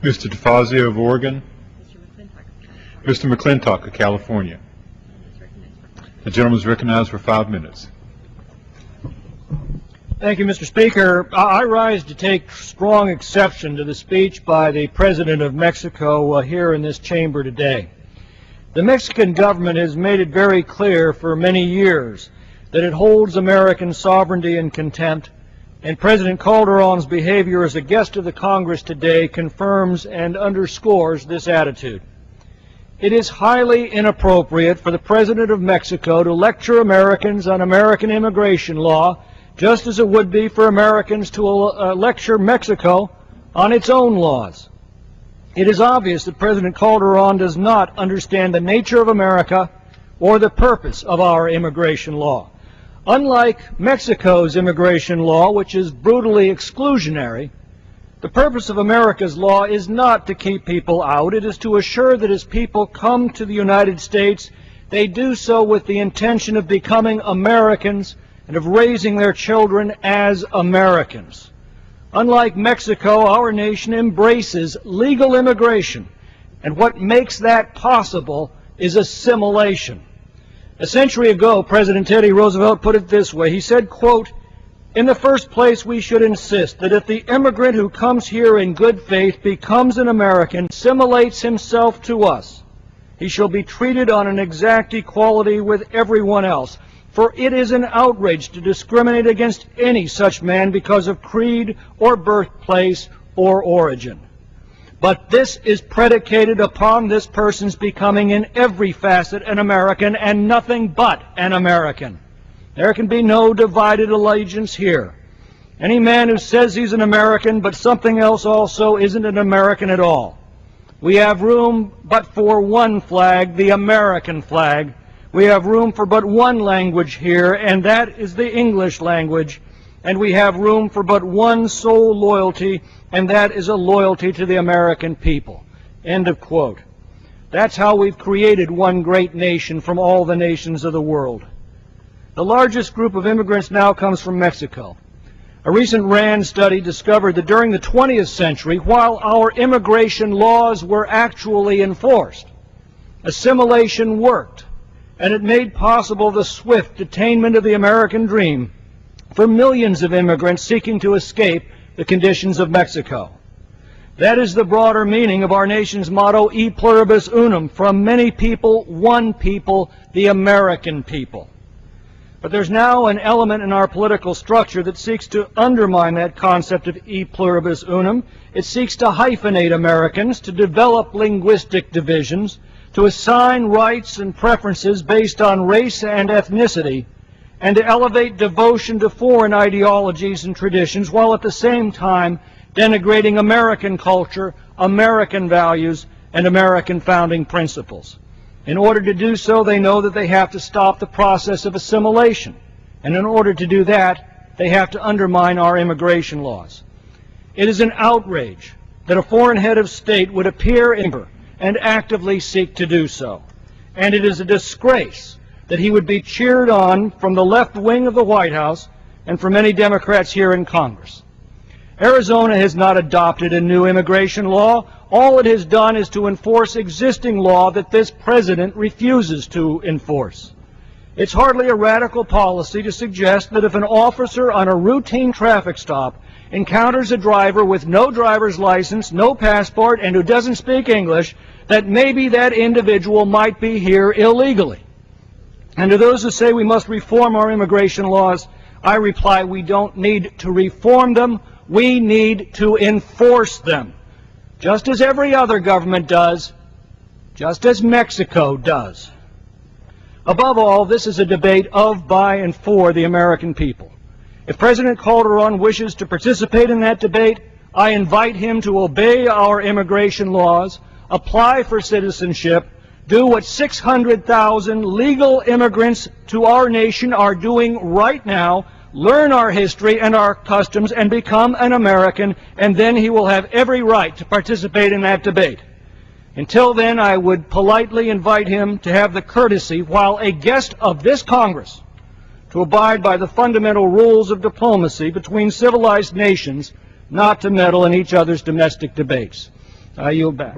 Mr. DeFazio of Oregon. Mr. McClintock of California. The gentleman is recognized for 5 minutes. Thank you, Mr. Speaker. I rise to take strong exception to the speech by the President of Mexico here in this chamber today. The Mexican government has made it very clear for many years that it holds American sovereignty in contempt, and President Calderon's behavior as a guest of the Congress today confirms and underscores this attitude. It is highly inappropriate for the President of Mexico to lecture Americans on American immigration law, just as it would be for Americans to lecture Mexico on its own laws. It is obvious that President Calderon does not understand the nature of America or the purpose of our immigration law. Unlike Mexico's immigration law, which is brutally exclusionary, the purpose of America's law is not to keep people out. It is to assure that as people come to the United States, they do so with the intention of becoming Americans and of raising their children as Americans. Unlike Mexico, our nation embraces legal immigration, and what makes that possible is assimilation. A century ago, President Teddy Roosevelt put it this way. He said, quote, "In the first place, we should insist that if the immigrant who comes here in good faith becomes an American, assimilates himself to us, he shall be treated on an exact equality with everyone else. For it is an outrage to discriminate against any such man because of creed or birthplace or origin. But this is predicated upon this person's becoming in every facet an American and nothing but an American. There can be no divided allegiance here. Any man who says he's an American but something else also isn't an American at all. We have room but for one flag, the American flag. We have room for but one language here, and that is the English language. And we have room for but one sole loyalty, and that is a loyalty to the American people." End of quote. That's how we've created one great nation from all the nations of the world. The largest group of immigrants now comes from Mexico. A recent RAND study discovered that during the 20th century, while our immigration laws were actually enforced, assimilation worked, and it made possible the swift attainment of the American dream for millions of immigrants seeking to escape the conditions of Mexico. That is the broader meaning of our nation's motto, E pluribus unum, from many people, one people, the American people. But there's now an element in our political structure that seeks to undermine that concept of E pluribus unum. It seeks to hyphenate Americans, to develop linguistic divisions, to assign rights and preferences based on race and ethnicity, and to elevate devotion to foreign ideologies and traditions, while at the same time denigrating American culture, American values, and American founding principles. In order to do so, they know that they have to stop the process of assimilation, and in order to do that, they have to undermine our immigration laws. It is an outrage that a foreign head of state would appear in and actively seek to do so. And it is a disgrace that he would be cheered on from the left wing of the White House and from many Democrats here in Congress. Arizona has not adopted a new immigration law. All it has done is to enforce existing law that this president refuses to enforce. It's hardly a radical policy to suggest that if an officer on a routine traffic stop encounters a driver with no driver's license, no passport, and who doesn't speak English, that maybe that individual might be here illegally. And to those who say we must reform our immigration laws, I reply we don't need to reform them, we need to enforce them. Just as every other government does, just as Mexico does. Above all, this is a debate of, by, and for the American people. If President Calderon wishes to participate in that debate, I invite him to obey our immigration laws, apply for citizenship, do what 600,000 legal immigrants to our nation are doing right now, learn our history and our customs, and become an American, and then he will have every right to participate in that debate. Until then, I would politely invite him to have the courtesy, while a guest of this Congress, to abide by the fundamental rules of diplomacy between civilized nations, not to meddle in each other's domestic debates. I yield back.